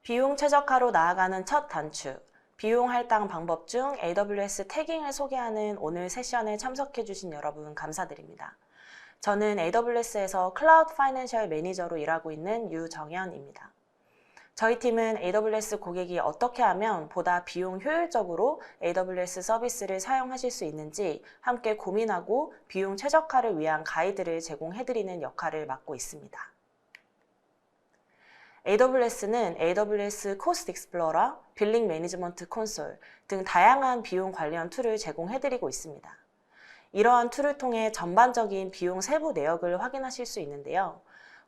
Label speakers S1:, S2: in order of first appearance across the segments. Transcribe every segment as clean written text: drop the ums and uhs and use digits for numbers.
S1: 비용 최적화로 나아가는 첫 단추, 비용 할당 방법 중 AWS 태깅을 소개하는 오늘 세션에 참석해주신 여러분 감사드립니다. 저는 AWS에서 클라우드 파이낸셜 매니저로 일하고 있는 유정현입니다. 저희 팀은 AWS 고객이 어떻게 하면 보다 비용 효율적으로 AWS 서비스를 사용하실 수 있는지 함께 고민하고 비용 최적화를 위한 가이드를 제공해드리는 역할을 맡고 있습니다. AWS는 AWS 코스트 익스플로러, 빌링 매니지먼트 콘솔 등 다양한 비용 관련 툴을 제공해드리고 있습니다. 이러한 툴을 통해 전반적인 비용 세부 내역을 확인하실 수 있는데요.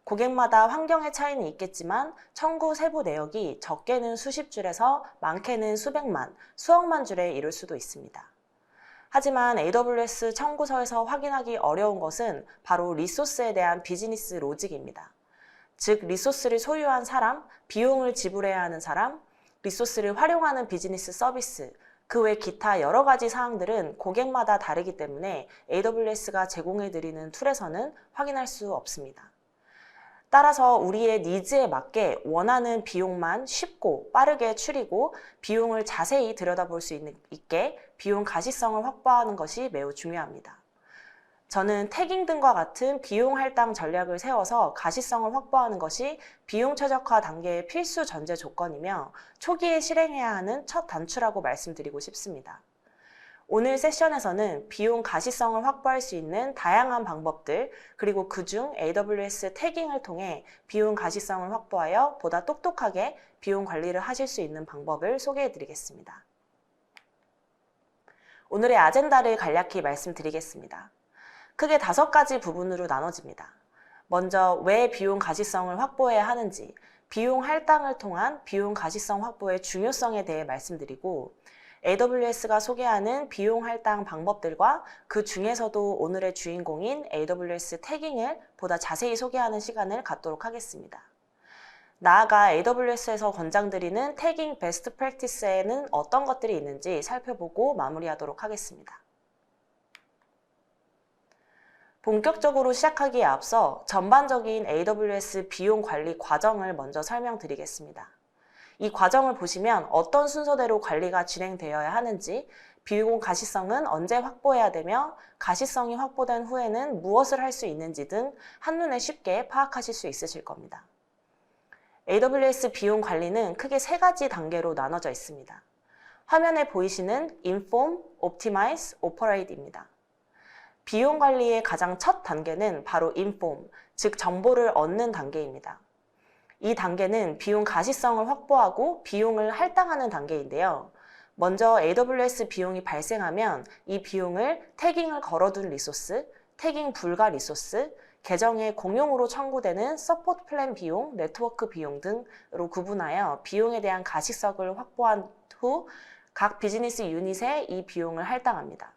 S1: 고객마다 환경의 차이는 있겠지만 청구 세부 내역이 적게는 수십 줄에서 많게는 수백만, 수억만 줄에 이를 수도 있습니다. 하지만 AWS 청구서에서 확인하기 어려운 것은 바로 리소스에 대한 비즈니스 로직입니다. 즉, 리소스를 소유한 사람, 비용을 지불해야 하는 사람, 리소스를 활용하는 비즈니스 서비스, 그 외 기타 여러 가지 사항들은 고객마다 다르기 때문에 AWS가 제공해드리는 툴에서는 확인할 수 없습니다. 따라서 우리의 니즈에 맞게 원하는 비용만 쉽고 빠르게 추리고 비용을 자세히 들여다볼 수 있게 비용 가시성을 확보하는 것이 매우 중요합니다. 저는 태깅 등과 같은 비용 할당 전략을 세워서 가시성을 확보하는 것이 비용 최적화 단계의 필수 전제 조건이며 초기에 실행해야 하는 첫 단추라고 말씀드리고 싶습니다. 오늘 세션에서는 비용 가시성을 확보할 수 있는 다양한 방법들, 그리고 그중 AWS 태깅을 통해 비용 가시성을 확보하여 보다 똑똑하게 비용 관리를 하실 수 있는 방법을 소개해 드리겠습니다. 오늘의 아젠다를 간략히 말씀드리겠습니다. 크게 5가지 부분으로 나눠집니다. 먼저 왜 비용 가시성을 확보해야 하는지, 비용 할당을 통한 비용 가시성 확보의 중요성에 대해 말씀드리고, AWS가 소개하는 비용 할당 방법들과 그 중에서도 오늘의 주인공인 AWS 태깅을 보다 자세히 소개하는 시간을 갖도록 하겠습니다. 나아가 AWS에서 권장드리는 태깅 베스트 프랙티스에는 어떤 것들이 있는지 살펴보고 마무리하도록 하겠습니다. 본격적으로 시작하기에 앞서 전반적인 AWS 비용 관리 과정을 먼저 설명드리겠습니다. 이 과정을 보시면 어떤 순서대로 관리가 진행되어야 하는지, 비용 가시성은 언제 확보해야 되며 가시성이 확보된 후에는 무엇을 할 수 있는지 등 한눈에 쉽게 파악하실 수 있으실 겁니다. AWS 비용 관리는 크게 3가지 단계로 나눠져 있습니다. 화면에 보이시는 Inform, Optimize, Operate입니다. 비용 관리의 가장 첫 단계는 바로 Inform, 즉 정보를 얻는 단계입니다. 이 단계는 비용 가시성을 확보하고 비용을 할당하는 단계인데요. 먼저 AWS 비용이 발생하면 이 비용을 태깅을 걸어둔 리소스, 태깅 불가 리소스, 계정의 공용으로 청구되는 서포트 플랜 비용, 네트워크 비용 등으로 구분하여 비용에 대한 가시성을 확보한 후 각 비즈니스 유닛에 이 비용을 할당합니다.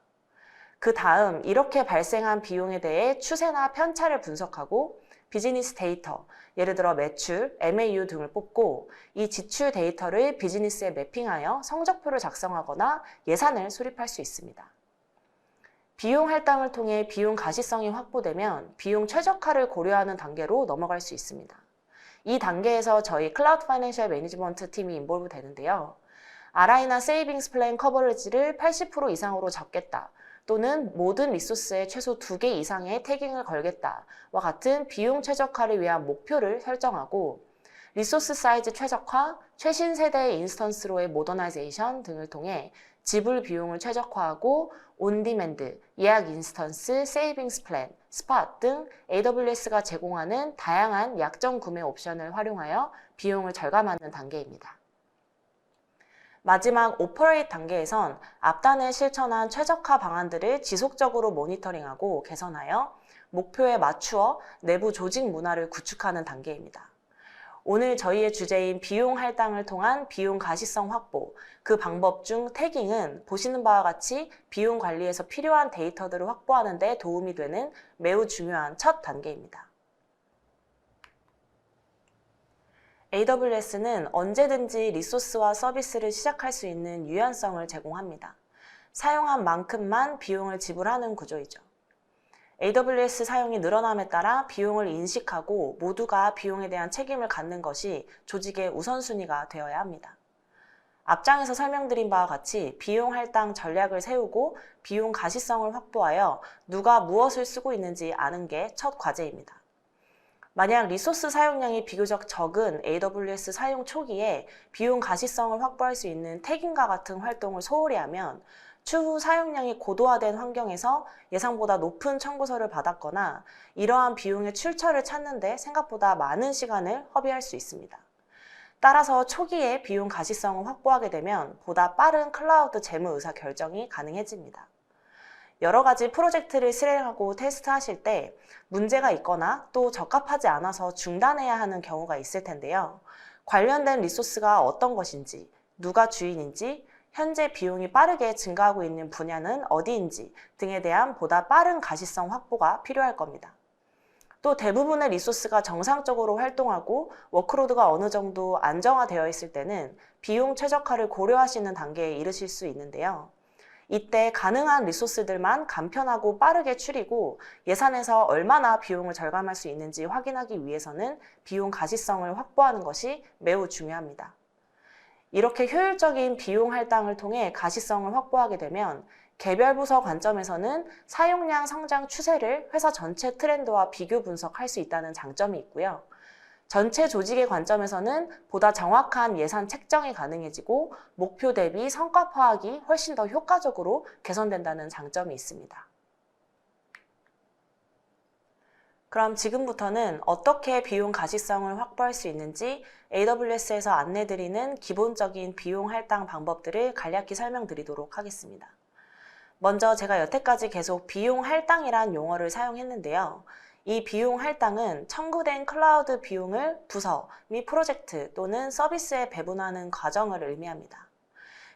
S1: 그 다음 이렇게 발생한 비용에 대해 추세나 편차를 분석하고 비즈니스 데이터, 예를 들어 매출, MAU 등을 뽑고 이 지출 데이터를 비즈니스에 매핑하여 성적표를 작성하거나 예산을 수립할 수 있습니다. 비용 할당을 통해 비용 가시성이 확보되면 비용 최적화를 고려하는 단계로 넘어갈 수 있습니다. 이 단계에서 저희 클라우드 파이낸셜 매니지먼트 팀이 인볼브 되는데요. RI나 세이빙스 플랜 커버리지를 80% 이상으로 잡겠다. 또는 모든 리소스에 최소 2개 이상의 태깅을 걸겠다와 같은 비용 최적화를 위한 목표를 설정하고 리소스 사이즈 최적화, 최신 세대의 인스턴스로의 모더나이제이션 등을 통해 지불 비용을 최적화하고 온디맨드, 예약 인스턴스, 세이빙스 플랜, 스팟 등 AWS가 제공하는 다양한 약정 구매 옵션을 활용하여 비용을 절감하는 단계입니다. 마지막 오퍼레이트 단계에선 앞단에 실천한 최적화 방안들을 지속적으로 모니터링하고 개선하여 목표에 맞추어 내부 조직 문화를 구축하는 단계입니다. 오늘 저희의 주제인 비용 할당을 통한 비용 가시성 확보, 그 방법 중 태깅은 보시는 바와 같이 비용 관리에서 필요한 데이터들을 확보하는 데 도움이 되는 매우 중요한 첫 단계입니다. AWS는 언제든지 리소스와 서비스를 시작할 수 있는 유연성을 제공합니다. 사용한 만큼만 비용을 지불하는 구조이죠. AWS 사용이 늘어남에 따라 비용을 인식하고 모두가 비용에 대한 책임을 갖는 것이 조직의 우선순위가 되어야 합니다. 앞장에서 설명드린 바와 같이 비용 할당 전략을 세우고 비용 가시성을 확보하여 누가 무엇을 쓰고 있는지 아는 게 첫 과제입니다. 만약 리소스 사용량이 비교적 적은 AWS 사용 초기에 비용 가시성을 확보할 수 있는 태깅과 같은 활동을 소홀히 하면 추후 사용량이 고도화된 환경에서 예상보다 높은 청구서를 받았거나 이러한 비용의 출처를 찾는 데 생각보다 많은 시간을 허비할 수 있습니다. 따라서 초기에 비용 가시성을 확보하게 되면 보다 빠른 클라우드 재무 의사 결정이 가능해집니다. 여러 가지 프로젝트를 실행하고 테스트하실 때 문제가 있거나 또 적합하지 않아서 중단해야 하는 경우가 있을 텐데요. 관련된 리소스가 어떤 것인지, 누가 주인인지, 현재 비용이 빠르게 증가하고 있는 분야는 어디인지 등에 대한 보다 빠른 가시성 확보가 필요할 겁니다. 또 대부분의 리소스가 정상적으로 활동하고 워크로드가 어느 정도 안정화되어 있을 때는 비용 최적화를 고려하시는 단계에 이르실 수 있는데요. 이때 가능한 리소스들만 간편하고 빠르게 추리고 예산에서 얼마나 비용을 절감할 수 있는지 확인하기 위해서는 비용 가시성을 확보하는 것이 매우 중요합니다. 이렇게 효율적인 비용 할당을 통해 가시성을 확보하게 되면 개별 부서 관점에서는 사용량 성장 추세를 회사 전체 트렌드와 비교 분석할 수 있다는 장점이 있고요. 전체 조직의 관점에서는 보다 정확한 예산 책정이 가능해지고 목표 대비 성과 파악이 훨씬 더 효과적으로 개선된다는 장점이 있습니다. 그럼 지금부터는 어떻게 비용 가시성을 확보할 수 있는지 AWS에서 안내드리는 기본적인 비용 할당 방법들을 간략히 설명드리도록 하겠습니다. 먼저 제가 여태까지 계속 비용 할당이란 용어를 사용했는데요. 이 비용 할당은 청구된 클라우드 비용을 부서 및 프로젝트 또는 서비스에 배분하는 과정을 의미합니다.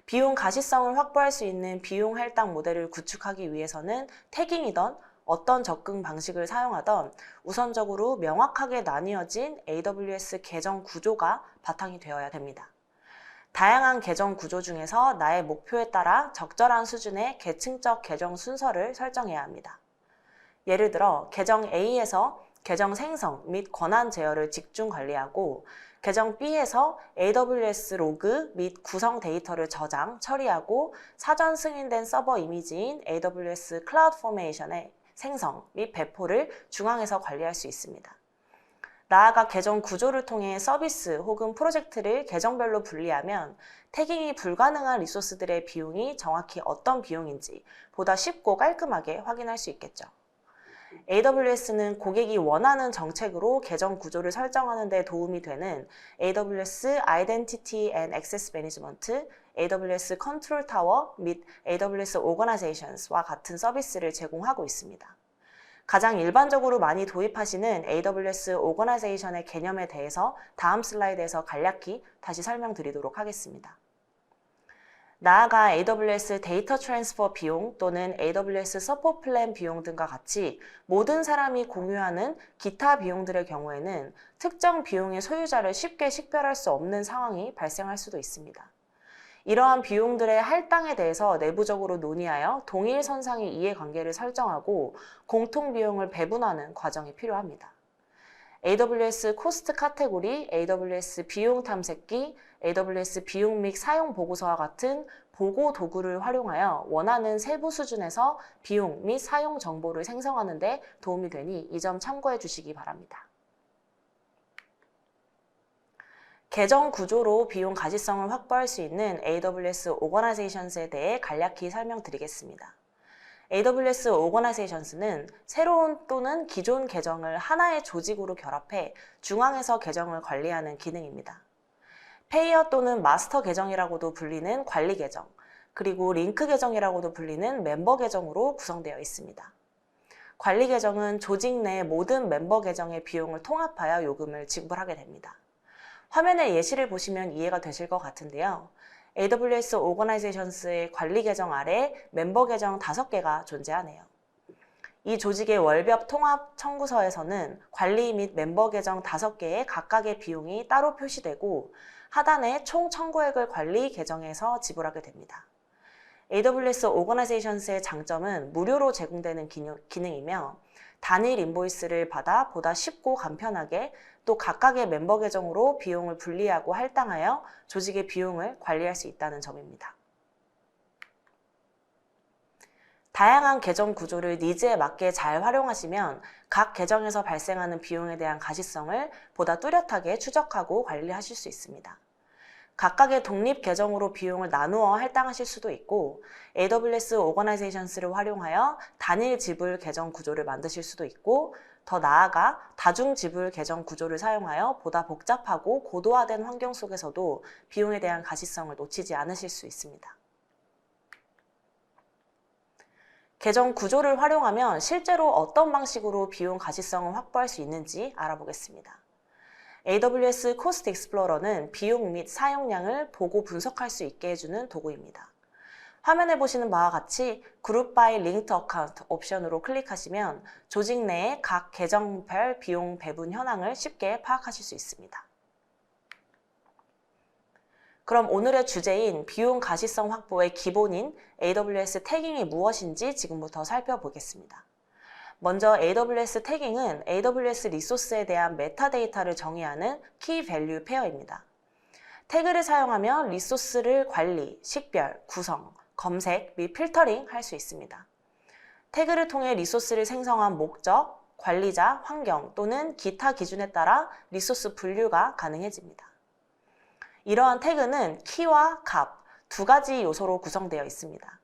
S1: 비용 가시성을 확보할 수 있는 비용 할당 모델을 구축하기 위해서는 태깅이던 어떤 접근 방식을 사용하던 우선적으로 명확하게 나뉘어진 AWS 계정 구조가 바탕이 되어야 됩니다. 다양한 계정 구조 중에서 나의 목표에 따라 적절한 수준의 계층적 계정 순서를 설정해야 합니다. 예를 들어 계정 A에서 계정 생성 및 권한 제어를 집중 관리하고 계정 B에서 AWS 로그 및 구성 데이터를 저장, 처리하고 사전 승인된 서버 이미지인 AWS 클라우드 포메이션의 생성 및 배포를 중앙에서 관리할 수 있습니다. 나아가 계정 구조를 통해 서비스 혹은 프로젝트를 계정별로 분리하면 태깅이 불가능한 리소스들의 비용이 정확히 어떤 비용인지 보다 쉽고 깔끔하게 확인할 수 있겠죠. AWS는 고객이 원하는 정책으로 계정 구조를 설정하는 데 도움이 되는 AWS Identity and Access Management, AWS Control Tower 및 AWS Organizations와 같은 서비스를 제공하고 있습니다. 가장 일반적으로 많이 도입하시는 AWS Organization의 개념에 대해서 다음 슬라이드에서 간략히 다시 설명드리도록 하겠습니다. 나아가 AWS 데이터 트랜스퍼 비용 또는 AWS 서포트 플랜 비용 등과 같이 모든 사람이 공유하는 기타 비용들의 경우에는 특정 비용의 소유자를 쉽게 식별할 수 없는 상황이 발생할 수도 있습니다. 이러한 비용들의 할당에 대해서 내부적으로 논의하여 동일 선상의 이해관계를 설정하고 공통 비용을 배분하는 과정이 필요합니다. AWS 코스트 카테고리, AWS 비용 탐색기, AWS 비용 및 사용 보고서와 같은 보고 도구를 활용하여 원하는 세부 수준에서 비용 및 사용 정보를 생성하는 데 도움이 되니 이 점 참고해 주시기 바랍니다. 계정 구조로 비용 가시성을 확보할 수 있는 AWS Organizations에 대해 간략히 설명드리겠습니다. AWS Organizations는 새로운 또는 기존 계정을 하나의 조직으로 결합해 중앙에서 계정을 관리하는 기능입니다. 페이어 또는 마스터 계정이라고도 불리는 관리 계정, 그리고 링크 계정이라고도 불리는 멤버 계정으로 구성되어 있습니다. 관리 계정은 조직 내 모든 멤버 계정의 비용을 통합하여 요금을 지불하게 됩니다. 화면의 예시를 보시면 이해가 되실 것 같은데요. AWS Organizations의 관리 계정 아래 멤버 계정 5개가 존재하네요. 이 조직의 월별 통합 청구서에서는 관리 및 멤버 계정 5개의 각각의 비용이 따로 표시되고 하단에 총 청구액을 관리 계정에서 지불하게 됩니다. AWS Organizations의 장점은 무료로 제공되는 기능이며 단일 인보이스를 받아 보다 쉽고 간편하게 또 각각의 멤버 계정으로 비용을 분리하고 할당하여 조직의 비용을 관리할 수 있다는 점입니다. 다양한 계정 구조를 니즈에 맞게 잘 활용하시면 각 계정에서 발생하는 비용에 대한 가시성을 보다 뚜렷하게 추적하고 관리하실 수 있습니다. 각각의 독립 계정으로 비용을 나누어 할당하실 수도 있고 AWS 오거나이제이션스를 활용하여 단일 지불 계정 구조를 만드실 수도 있고 더 나아가 다중 지불 계정 구조를 사용하여 보다 복잡하고 고도화된 환경 속에서도 비용에 대한 가시성을 놓치지 않으실 수 있습니다. 계정 구조를 활용하면 실제로 어떤 방식으로 비용 가시성을 확보할 수 있는지 알아보겠습니다. AWS 코스트 익스플로러는 비용 및 사용량을 보고 분석할 수 있게 해주는 도구입니다. 화면에 보시는 바와 같이 그룹 바이 링크드 어카운트 옵션으로 클릭하시면 조직 내의 각 계정별 비용 배분 현황을 쉽게 파악하실 수 있습니다. 그럼 오늘의 주제인 비용 가시성 확보의 기본인 AWS 태깅이 무엇인지 지금부터 살펴보겠습니다. 먼저 AWS 태깅은 AWS 리소스에 대한 메타데이터를 정의하는 키 밸류 페어입니다. 태그를 사용하면 리소스를 관리, 식별, 구성, 검색 및 필터링 할 수 있습니다. 태그를 통해 리소스를 생성한 목적, 관리자, 환경 또는 기타 기준에 따라 리소스 분류가 가능해집니다. 이러한 태그는 키와 값 두 가지 요소로 구성되어 있습니다.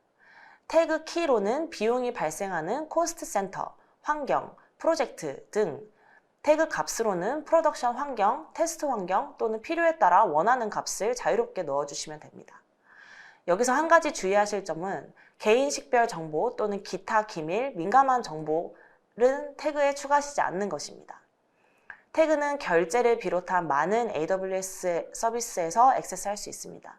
S1: 태그 키로는 비용이 발생하는 코스트 센터, 환경, 프로젝트 등, 태그 값으로는 프로덕션 환경, 테스트 환경 또는 필요에 따라 원하는 값을 자유롭게 넣어주시면 됩니다. 여기서 한 가지 주의하실 점은 개인 식별 정보 또는 기타 기밀, 민감한 정보는 태그에 추가하시지 않는 것입니다. 태그는 결제를 비롯한 많은 AWS 서비스에서 액세스할 수 있습니다.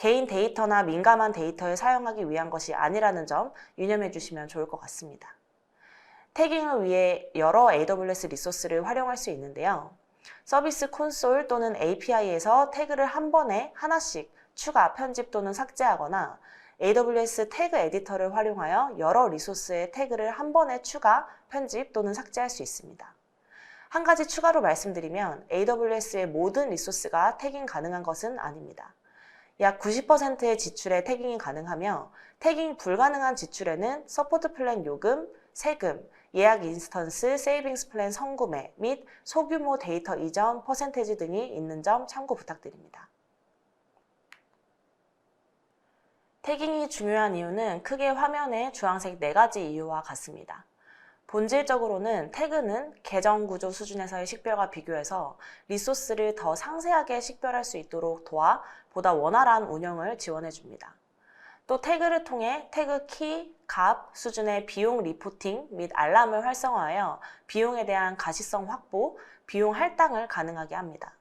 S1: 개인 데이터나 민감한 데이터를 사용하기 위한 것이 아니라는 점 유념해 주시면 좋을 것 같습니다. 태깅을 위해 여러 AWS 리소스를 활용할 수 있는데요. 서비스 콘솔 또는 API에서 태그를 한 번에 하나씩 추가, 편집 또는 삭제하거나 AWS 태그 에디터를 활용하여 여러 리소스의 태그를 한 번에 추가, 편집 또는 삭제할 수 있습니다. 한 가지 추가로 말씀드리면 AWS의 모든 리소스가 태깅 가능한 것은 아닙니다. 약 90%의 지출에 태깅이 가능하며 태깅 불가능한 지출에는 서포트 플랜 요금, 세금, 예약 인스턴스, 세이빙스 플랜 선구매 및 소규모 데이터 이전 퍼센테지 등이 있는 점 참고 부탁드립니다. 태깅이 중요한 이유는 크게 화면의 주황색 4가지 이유와 같습니다. 본질적으로는 태그는 계정 구조 수준에서의 식별과 비교해서 리소스를 더 상세하게 식별할 수 있도록 도와 보다 원활한 운영을 지원해 줍니다. 또 태그를 통해 태그 키, 값 수준의 비용 리포팅 및 알람을 활성화하여 비용에 대한 가시성 확보, 비용 할당을 가능하게 합니다.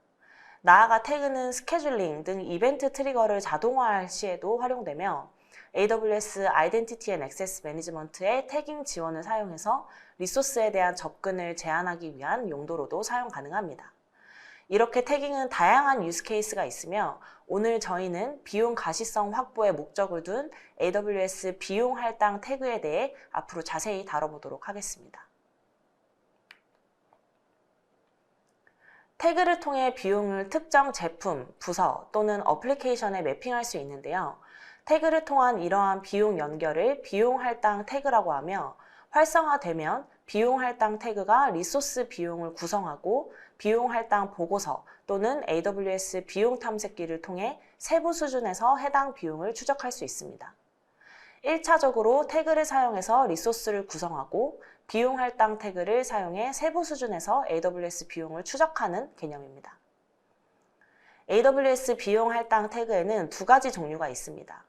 S1: 나아가 태그는 스케줄링 등 이벤트 트리거를 자동화할 시에도 활용되며 AWS Identity and Access Management의 태깅 지원을 사용해서 리소스에 대한 접근을 제한하기 위한 용도로도 사용 가능합니다. 이렇게 태깅은 다양한 유스 케이스가 있으며 오늘 저희는 비용 가시성 확보에 목적을 둔 AWS 비용 할당 태그에 대해 앞으로 자세히 다뤄보도록 하겠습니다. 태그를 통해 비용을 특정 제품, 부서 또는 어플리케이션에 매핑할 수 있는데요. 태그를 통한 이러한 비용 연결을 비용 할당 태그라고 하며 활성화되면 비용 할당 태그가 리소스 비용을 구성하고 비용 할당 보고서 또는 AWS 비용 탐색기를 통해 세부 수준에서 해당 비용을 추적할 수 있습니다. 1차적으로 태그를 사용해서 리소스를 구성하고 비용 할당 태그를 사용해 세부 수준에서 AWS 비용을 추적하는 개념입니다. AWS 비용 할당 태그에는 2가지 종류가 있습니다.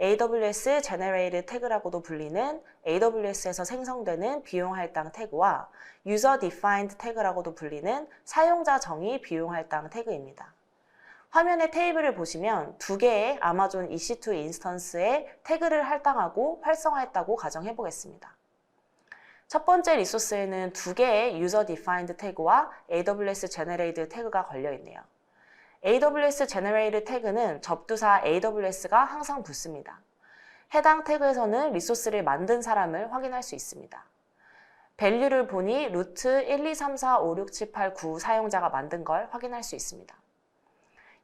S1: AWS Generated 태그라고도 불리는 AWS에서 생성되는 비용 할당 태그와 User Defined 태그라고도 불리는 사용자 정의 비용 할당 태그입니다. 화면의 테이블을 보시면 2개의 아마존 EC2 인스턴스에 태그를 할당하고 활성화했다고 가정해 보겠습니다. 첫 번째 리소스에는 2개의 User Defined 태그와 AWS Generated 태그가 걸려 있네요. AWS Generated 태그는 접두사 AWS가 항상 붙습니다. 해당 태그에서는 리소스를 만든 사람을 확인할 수 있습니다. 밸류를 보니 루트 123456789 사용자가 만든 걸 확인할 수 있습니다.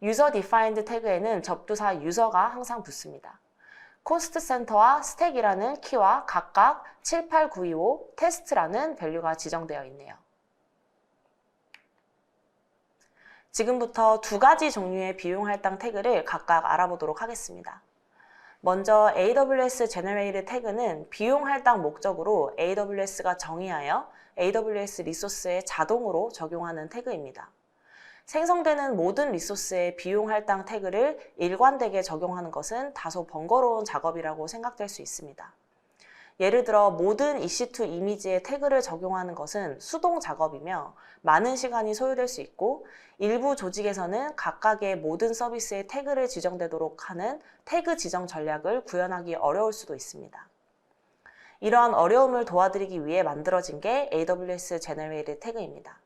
S1: 유저 디파인드 태그에는 접두사 유저가 항상 붙습니다. 코스트 센터와 스택이라는 키와 각각 78925 테스트라는 밸류가 지정되어 있네요. 지금부터 두 가지 종류의 비용 할당 태그를 각각 알아보도록 하겠습니다. 먼저 AWS Generate 태그는 비용 할당 목적으로 AWS가 정의하여 AWS 리소스에 자동으로 적용하는 태그입니다. 생성되는 모든 리소스의 비용 할당 태그를 일관되게 적용하는 것은 다소 번거로운 작업이라고 생각될 수 있습니다. 예를 들어 모든 EC2 이미지에 태그를 적용하는 것은 수동 작업이며 많은 시간이 소요될 수 있고 일부 조직에서는 각각의 모든 서비스에 태그를 지정되도록 하는 태그 지정 전략을 구현하기 어려울 수도 있습니다. 이러한 어려움을 도와드리기 위해 만들어진 게 AWS Generate 태그입니다.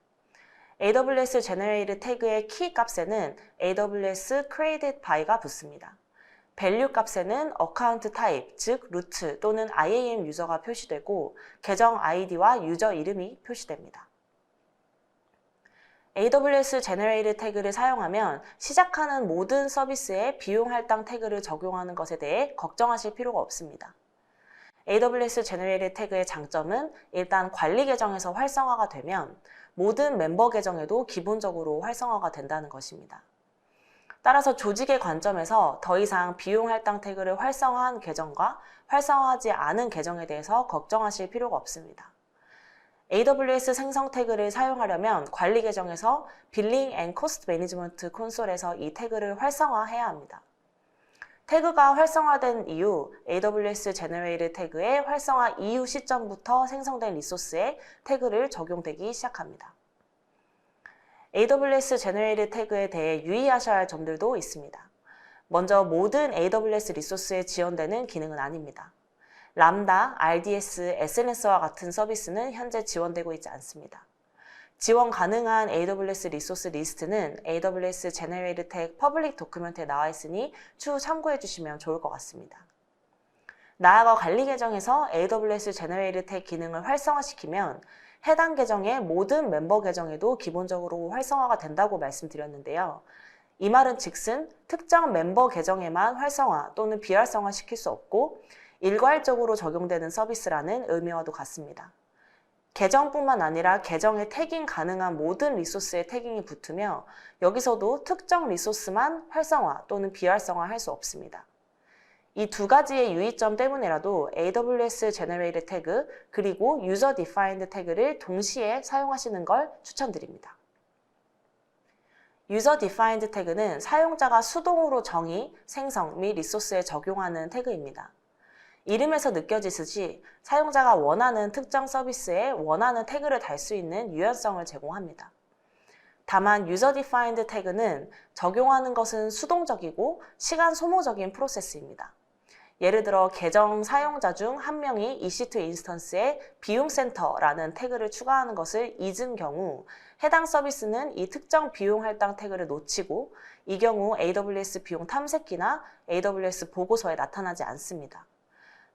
S1: AWS Generate 태그의 키 값에는 AWS Created by가 붙습니다. 밸류 값에는 어카운트 타입, 즉 루트 또는 IAM 유저가 표시되고 계정 아이디와 유저 이름이 표시됩니다. AWS Generate 태그를 사용하면 시작하는 모든 서비스에 비용 할당 태그를 적용하는 것에 대해 걱정하실 필요가 없습니다. AWS Generate 태그의 장점은 일단 관리 계정에서 활성화가 되면 모든 멤버 계정에도 기본적으로 활성화가 된다는 것입니다. 따라서 조직의 관점에서 더 이상 비용 할당 태그를 활성화한 계정과 활성화하지 않은 계정에 대해서 걱정하실 필요가 없습니다. AWS 생성 태그를 사용하려면 관리 계정에서 빌링 앤 코스트 매니지먼트 콘솔에서 이 태그를 활성화해야 합니다. 태그가 활성화된 이후 AWS Generate 태그의 활성화 이후 시점부터 생성된 리소스에 태그를 적용되기 시작합니다. AWS Generate 태그에 대해 유의하셔야 할 점들도 있습니다. 먼저 모든 AWS 리소스에 지원되는 기능은 아닙니다. 람다, RDS, SNS와 같은 서비스는 현재 지원되고 있지 않습니다. 지원 가능한 AWS 리소스 리스트는 AWS Generate 태그 퍼블릭 도큐멘트에 나와 있으니 추후 참고해 주시면 좋을 것 같습니다. 나아가 관리 계정에서 AWS Generate 태그 기능을 활성화시키면 해당 계정의 모든 멤버 계정에도 기본적으로 활성화가 된다고 말씀드렸는데요. 이 말은 즉슨 특정 멤버 계정에만 활성화 또는 비활성화 시킬 수 없고 일괄적으로 적용되는 서비스라는 의미와도 같습니다. 계정뿐만 아니라 계정에 태깅 가능한 모든 리소스에 태깅이 붙으며 여기서도 특정 리소스만 활성화 또는 비활성화 할 수 없습니다. 이 두 가지의 유의점 때문에라도 AWS Generate 태그 그리고 User Defined 태그를 동시에 사용하시는 걸 추천드립니다. User Defined 태그는 사용자가 수동으로 정의, 생성 및 리소스에 적용하는 태그입니다. 이름에서 느껴지듯이 사용자가 원하는 특정 서비스에 원하는 태그를 달 수 있는 유연성을 제공합니다. 다만 User Defined 태그는 적용하는 것은 수동적이고 시간 소모적인 프로세스입니다. 예를 들어 계정 사용자 중 한 명이 EC2 인스턴스에 비용센터라는 태그를 추가하는 것을 잊은 경우 해당 서비스는 이 특정 비용 할당 태그를 놓치고 이 경우 AWS 비용 탐색기나 AWS 보고서에 나타나지 않습니다.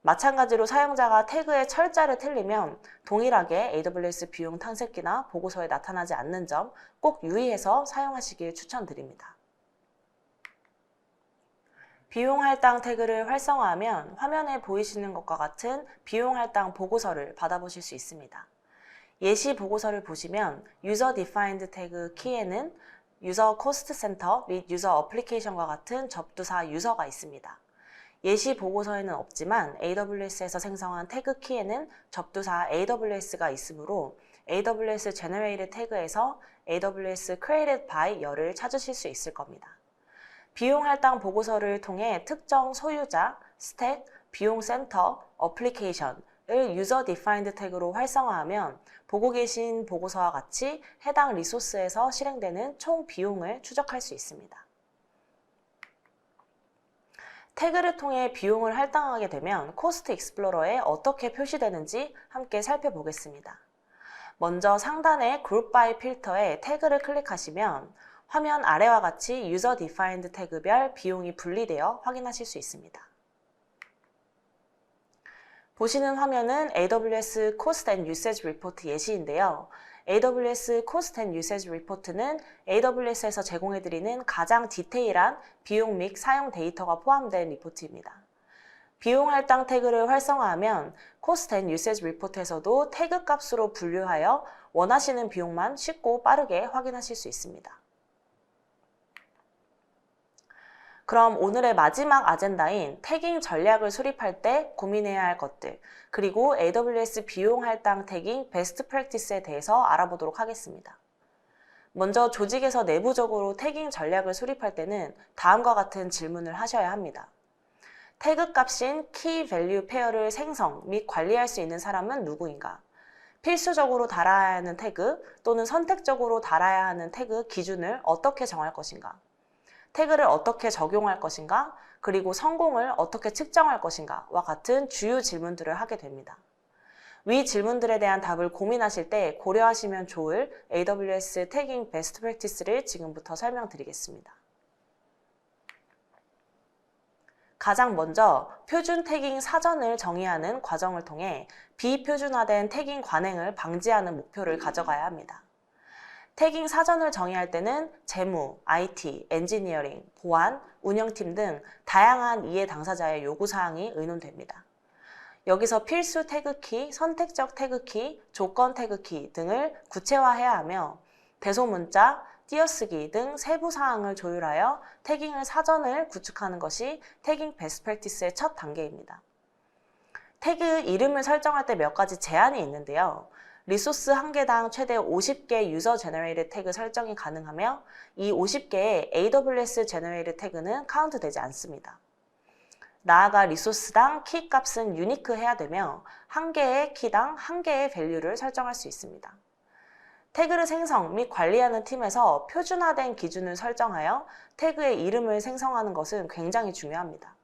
S1: 마찬가지로 사용자가 태그의 철자를 틀리면 동일하게 AWS 비용 탐색기나 보고서에 나타나지 않는 점 꼭 유의해서 사용하시길 추천드립니다. 비용 할당 태그를 활성화하면 화면에 보이시는 것과 같은 비용 할당 보고서를 받아보실 수 있습니다. 예시 보고서를 보시면 User Defined 태그 키에는 유저 코스트 센터 및 유저 어플리케이션과 같은 접두사 유저가 있습니다. 예시 보고서에는 없지만 AWS에서 생성한 태그 키에는 접두사 AWS가 있으므로 AWS Generate 태그에서 AWS Created by 열을 찾으실 수 있을 겁니다. 비용 할당 보고서를 통해 특정 소유자, 스택, 비용 센터, 어플리케이션을 User Defined 태그로 활성화하면 보고 계신 보고서와 같이 해당 리소스에서 실행되는 총 비용을 추적할 수 있습니다. 태그를 통해 비용을 할당하게 되면 코스트 익스플로러에 어떻게 표시되는지 함께 살펴보겠습니다. 먼저 상단의 Group by 필터에 태그를 클릭하시면 화면 아래와 같이 User Defined 태그별 비용이 분리되어 확인하실 수 있습니다. 보시는 화면은 AWS Cost and Usage Report 예시인데요. AWS Cost and Usage Report는 AWS에서 제공해드리는 가장 디테일한 비용 및 사용 데이터가 포함된 리포트입니다. 비용 할당 태그를 활성화하면 Cost and Usage Report에서도 태그 값으로 분류하여 원하시는 비용만 쉽고 빠르게 확인하실 수 있습니다. 그럼 오늘의 마지막 아젠다인 태깅 전략을 수립할 때 고민해야 할 것들, 그리고 AWS 비용 할당 태깅 베스트 프랙티스에 대해서 알아보도록 하겠습니다. 먼저 조직에서 내부적으로 태깅 전략을 수립할 때는 다음과 같은 질문을 하셔야 합니다. 태그 값인 Key Value Pair를 생성 및 관리할 수 있는 사람은 누구인가? 필수적으로 달아야 하는 태그 또는 선택적으로 달아야 하는 태그 기준을 어떻게 정할 것인가? 태그를 어떻게 적용할 것인가, 그리고 성공을 어떻게 측정할 것인가와 같은 주요 질문들을 하게 됩니다. 위 질문들에 대한 답을 고민하실 때 고려하시면 좋을 AWS 태깅 베스트 프랙티스를 지금부터 설명드리겠습니다. 가장 먼저 표준 태깅 사전을 정의하는 과정을 통해 비표준화된 태깅 관행을 방지하는 목표를 가져가야 합니다. 태깅 사전을 정의할 때는 재무, IT, 엔지니어링, 보안, 운영팀 등 다양한 이해 당사자의 요구사항이 의논됩니다. 여기서 필수 태그키, 선택적 태그키, 조건 태그키 등을 구체화해야 하며 대소문자, 띄어쓰기 등 세부 사항을 조율하여 태깅을 사전을 구축하는 것이 태깅 베스트 프랙티스의 첫 단계입니다. 태그 이름을 설정할 때 몇 가지 제한이 있는데요. 리소스 한 개당 최대 50개 유저 제너레이트 태그 설정이 가능하며 이 50개의 AWS 제너레이트 태그는 카운트 되지 않습니다. 나아가 리소스당 키 값은 유니크 해야 되며 한 개의 키당 한 개의 밸류를 설정할 수 있습니다. 태그를 생성 및 관리하는 팀에서 표준화된 기준을 설정하여 태그의 이름을 생성하는 것은 굉장히 중요합니다.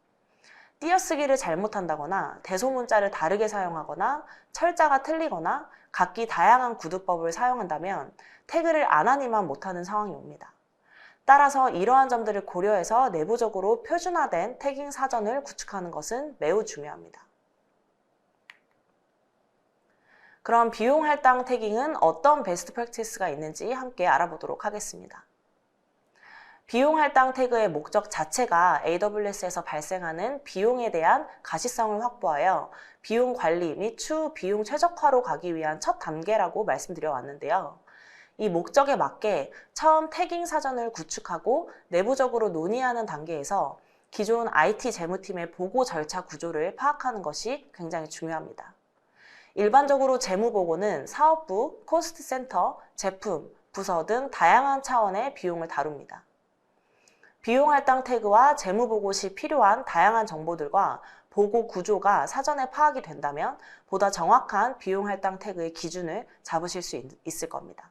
S1: 띄어쓰기를 잘못한다거나 대소문자를 다르게 사용하거나 철자가 틀리거나 각기 다양한 구두법을 사용한다면 태그를 안 하니만 못하는 상황이 옵니다. 따라서 이러한 점들을 고려해서 내부적으로 표준화된 태깅 사전을 구축하는 것은 매우 중요합니다. 그럼 비용 할당 태깅은 어떤 베스트 프랙티스가 있는지 함께 알아보도록 하겠습니다. 비용 할당 태그의 목적 자체가 AWS에서 발생하는 비용에 대한 가시성을 확보하여 비용 관리 및 추후 비용 최적화로 가기 위한 첫 단계라고 말씀드려 왔는데요. 이 목적에 맞게 처음 태깅 사전을 구축하고 내부적으로 논의하는 단계에서 기존 IT 재무팀의 보고 절차 구조를 파악하는 것이 굉장히 중요합니다. 일반적으로 재무보고는 사업부, 코스트 센터, 제품, 부서 등 다양한 차원의 비용을 다룹니다. 비용 할당 태그와 재무보고 시 필요한 다양한 정보들과 보고 구조가 사전에 파악이 된다면 보다 정확한 비용 할당 태그의 기준을 잡으실 수 있을 겁니다.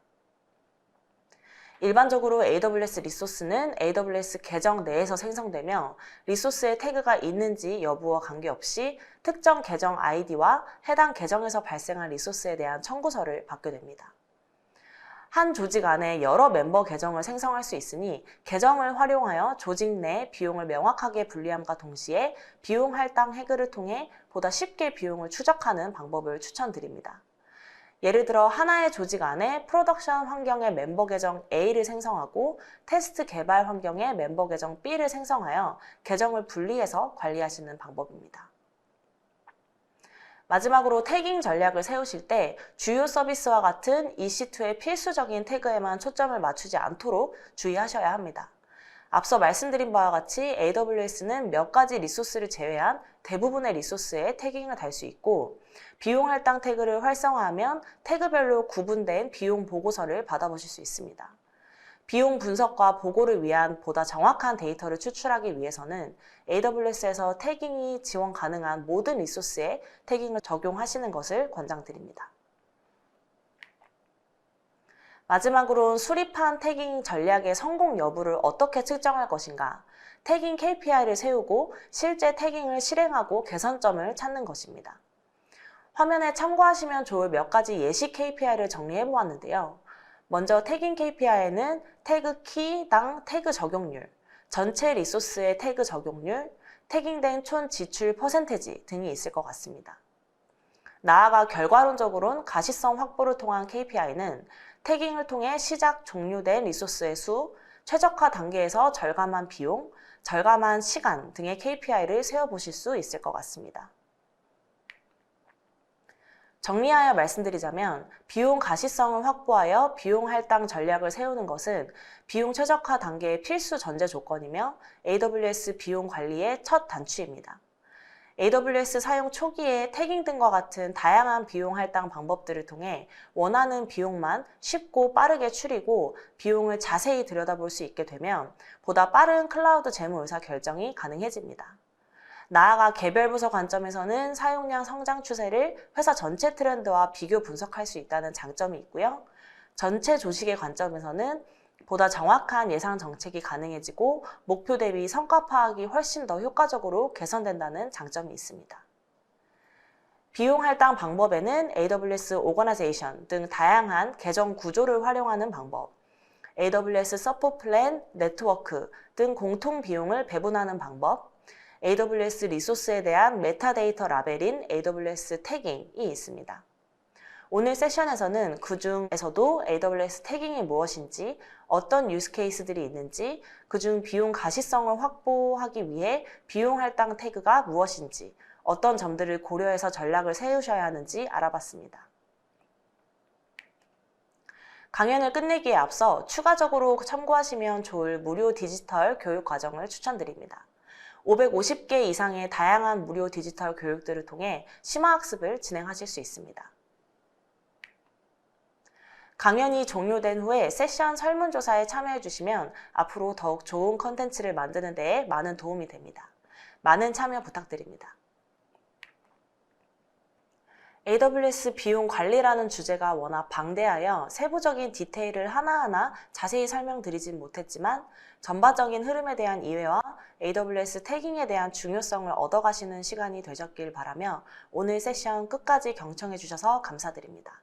S1: 일반적으로 AWS 리소스는 AWS 계정 내에서 생성되며 리소스의 태그가 있는지 여부와 관계없이 특정 계정 아이디와 해당 계정에서 발생한 리소스에 대한 청구서를 받게 됩니다. 한 조직 안에 여러 멤버 계정을 생성할 수 있으니 계정을 활용하여 조직 내 비용을 명확하게 분리함과 동시에 비용 할당 해그를 통해 보다 쉽게 비용을 추적하는 방법을 추천드립니다. 예를 들어 하나의 조직 안에 프로덕션 환경의 멤버 계정 A를 생성하고 테스트 개발 환경의 멤버 계정 B를 생성하여 계정을 분리해서 관리하시는 방법입니다. 마지막으로 태깅 전략을 세우실 때 주요 서비스와 같은 EC2의 필수적인 태그에만 초점을 맞추지 않도록 주의하셔야 합니다. 앞서 말씀드린 바와 같이 AWS는 몇 가지 리소스를 제외한 대부분의 리소스에 태깅을 달 수 있고 비용 할당 태그를 활성화하면 태그별로 구분된 비용 보고서를 받아보실 수 있습니다. 비용 분석과 보고를 위한 보다 정확한 데이터를 추출하기 위해서는 AWS에서 태깅이 지원 가능한 모든 리소스에 태깅을 적용하시는 것을 권장드립니다. 마지막으로는 수립한 태깅 전략의 성공 여부를 어떻게 측정할 것인가, 태깅 KPI를 세우고 실제 태깅을 실행하고 개선점을 찾는 것입니다. 화면에 참고하시면 좋을 몇 가지 예시 KPI를 정리해 보았는데요. 먼저 태깅 KPI에는 태그 키당 태그 적용률, 전체 리소스의 태그 적용률, 태깅된 총 지출 퍼센테지 등이 있을 것 같습니다. 나아가 결과론적으로는 가시성 확보를 통한 KPI는 태깅을 통해 시작 종료된 리소스의 수, 최적화 단계에서 절감한 비용, 절감한 시간 등의 KPI를 세워보실 수 있을 것 같습니다. 정리하여 말씀드리자면 비용 가시성을 확보하여 비용 할당 전략을 세우는 것은 비용 최적화 단계의 필수 전제 조건이며 AWS 비용 관리의 첫 단추입니다. AWS 사용 초기에 태깅 등과 같은 다양한 비용 할당 방법들을 통해 원하는 비용만 쉽고 빠르게 추리고 비용을 자세히 들여다볼 수 있게 되면 보다 빠른 클라우드 재무 의사 결정이 가능해집니다. 나아가 개별 부서 관점에서는 사용량 성장 추세를 회사 전체 트렌드와 비교 분석할 수 있다는 장점이 있고요. 전체 조직의 관점에서는 보다 정확한 예상 정책이 가능해지고 목표 대비 성과 파악이 훨씬 더 효과적으로 개선된다는 장점이 있습니다. 비용 할당 방법에는 AWS 오거나이제이션 등 다양한 계정 구조를 활용하는 방법, AWS 서포트 플랜, 네트워크 등 공통 비용을 배분하는 방법, AWS 리소스에 대한 메타데이터 라벨인 AWS 태깅이 있습니다. 오늘 세션에서는 그 중에서도 AWS 태깅이 무엇인지, 어떤 유스 케이스들이 있는지, 그중 비용 가시성을 확보하기 위해 비용 할당 태그가 무엇인지, 어떤 점들을 고려해서 전략을 세우셔야 하는지 알아봤습니다. 강연을 끝내기에 앞서 추가적으로 참고하시면 좋을 무료 디지털 교육 과정을 추천드립니다. 550개 이상의 다양한 무료 디지털 교육들을 통해 심화학습을 진행하실 수 있습니다. 강연이 종료된 후에 세션 설문조사에 참여해 주시면 앞으로 더욱 좋은 컨텐츠를 만드는 데에 많은 도움이 됩니다. 많은 참여 부탁드립니다. AWS 비용 관리라는 주제가 워낙 방대하여 세부적인 디테일을 하나하나 자세히 설명드리진 못했지만 전반적인 흐름에 대한 이해와 AWS 태깅에 대한 중요성을 얻어가시는 시간이 되셨길 바라며 오늘 세션 끝까지 경청해 주셔서 감사드립니다.